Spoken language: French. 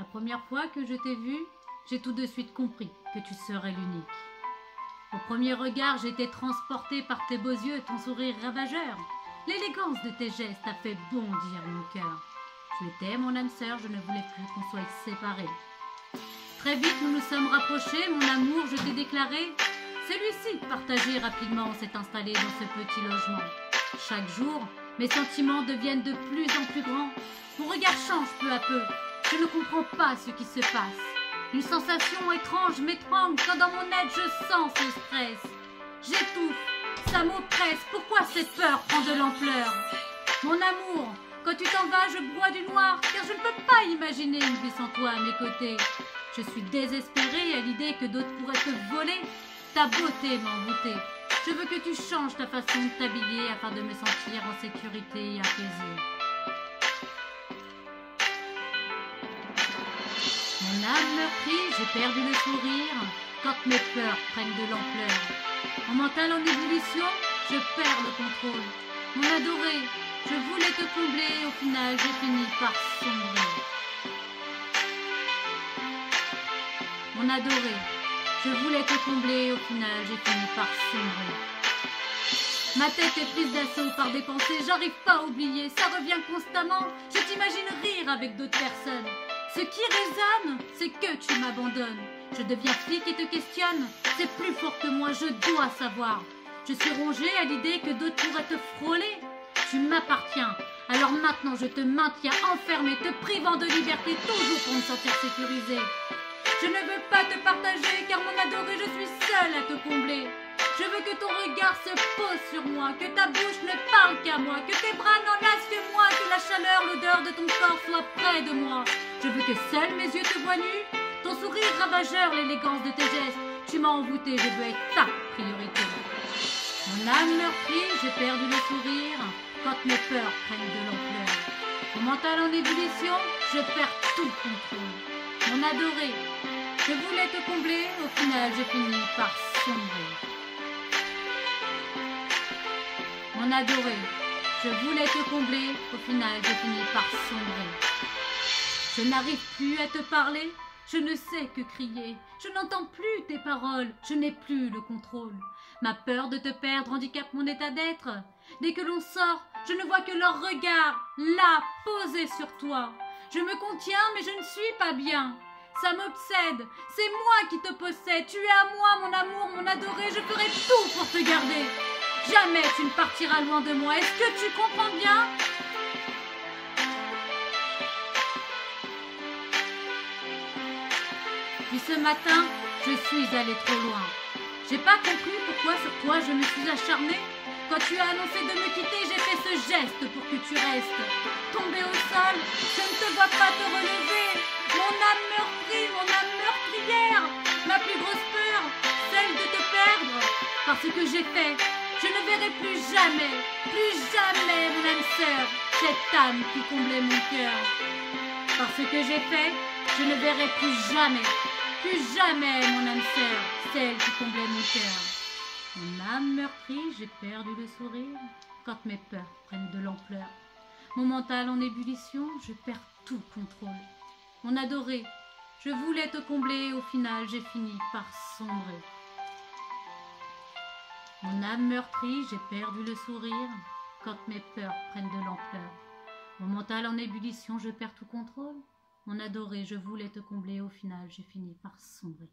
La première fois que je t'ai vu, j'ai tout de suite compris que tu serais l'unique. Au premier regard, j'ai été transportée par tes beaux yeux, ton sourire ravageur. L'élégance de tes gestes a fait bondir mon cœur. Tu étais mon âme sœur, je ne voulais plus qu'on soit séparés. Très vite, nous nous sommes rapprochés, mon amour, je t'ai déclaré. Celui-ci, partagé rapidement, s'est installé dans ce petit logement. Chaque jour, mes sentiments deviennent de plus en plus grands. Mon regard change peu à peu. Je ne comprends pas ce qui se passe. Une sensation étrange m'étrangle quand dans mon être je sens ce stress. J'étouffe, ça m'oppresse. Pourquoi cette peur prend de l'ampleur? Mon amour, quand tu t'en vas, je bois du noir, car je ne peux pas imaginer une vie sans toi à mes côtés. Je suis désespérée à l'idée que d'autres pourraient te voler. Ta beauté m'a envoûtée. Je veux que tu changes ta façon de t'habiller afin de me sentir en sécurité et apaisée. Mon âme meurtrie, j'ai perdu le sourire quand mes peurs prennent de l'ampleur. Mon mental en ébullition, je perds le contrôle. Mon adoré, je voulais te combler, au final j'ai fini par sombrer. Mon adoré, je voulais te combler, au final j'ai fini par sombrer. Ma tête est prise d'assaut par des pensées, j'arrive pas à oublier, ça revient constamment. Je t'imagine rire avec d'autres personnes. Ce qui résonne, c'est que tu m'abandonnes. Je deviens flic et te questionne. C'est plus fort que moi, je dois savoir. Je suis rongée à l'idée que d'autres pourraient te frôler. Tu m'appartiens, alors maintenant je te maintiens enfermé, te privant de liberté, toujours pour me sentir sécurisée. Je ne veux pas te partager, car mon adoré, je suis seule à te combler. Je veux que ton regard se pose sur moi, que ta bouche ne parle qu'à moi, que tes bras n'enlacent que moi, que la chaleur, l'odeur de ton corps soit près de moi. Je veux que seuls mes yeux te voient nu, ton sourire ravageur, l'élégance de tes gestes. Tu m'as envoûtée, je veux être ta priorité. Mon âme meurtrie, j'ai perdu le sourire quand mes peurs prennent de l'ampleur. Mon mental en ébullition, je perds tout contrôle. Mon adoré, je voulais te combler, au final j'ai fini par sombrer. Mon adoré, je voulais te combler, au final j'ai fini par sombrer. Je n'arrive plus à te parler, je ne sais que crier. Je n'entends plus tes paroles, je n'ai plus le contrôle. Ma peur de te perdre handicape mon état d'être. Dès que l'on sort, je ne vois que leur regard, là, posé sur toi. Je me contiens, mais je ne suis pas bien. Ça m'obsède, c'est moi qui te possède. Tu es à moi, mon amour, mon adoré, je ferai tout pour te garder. Jamais tu ne partiras loin de moi. Est-ce que tu comprends bien? Puis ce matin, je suis allée trop loin. J'ai pas compris pourquoi sur toi je me suis acharnée. Quand tu as annoncé de me quitter, j'ai fait ce geste pour que tu restes. Tombée au sol, je ne te vois pas te relever. Mon âme meurtrie, mon âme meurtrière. Ma plus grosse peur, celle de te perdre. Parce que j'ai fait, je ne verrai plus jamais, mon âme sœur, cette âme qui comblait mon cœur. Parce que j'ai fait, je ne verrai plus jamais, mon âme sœur, celle qui comblait mon cœur. Mon âme meurtrie, j'ai perdu le sourire quand mes peurs prennent de l'ampleur. Mon mental en ébullition, je perds tout contrôle. Mon adoré, je voulais te combler, au final j'ai fini par sombrer. Mon âme meurtrie, j'ai perdu le sourire quand mes peurs prennent de l'ampleur. Mon mental en ébullition, je perds tout contrôle. Mon adoré, je voulais te combler, au final j'ai fini par sombrer.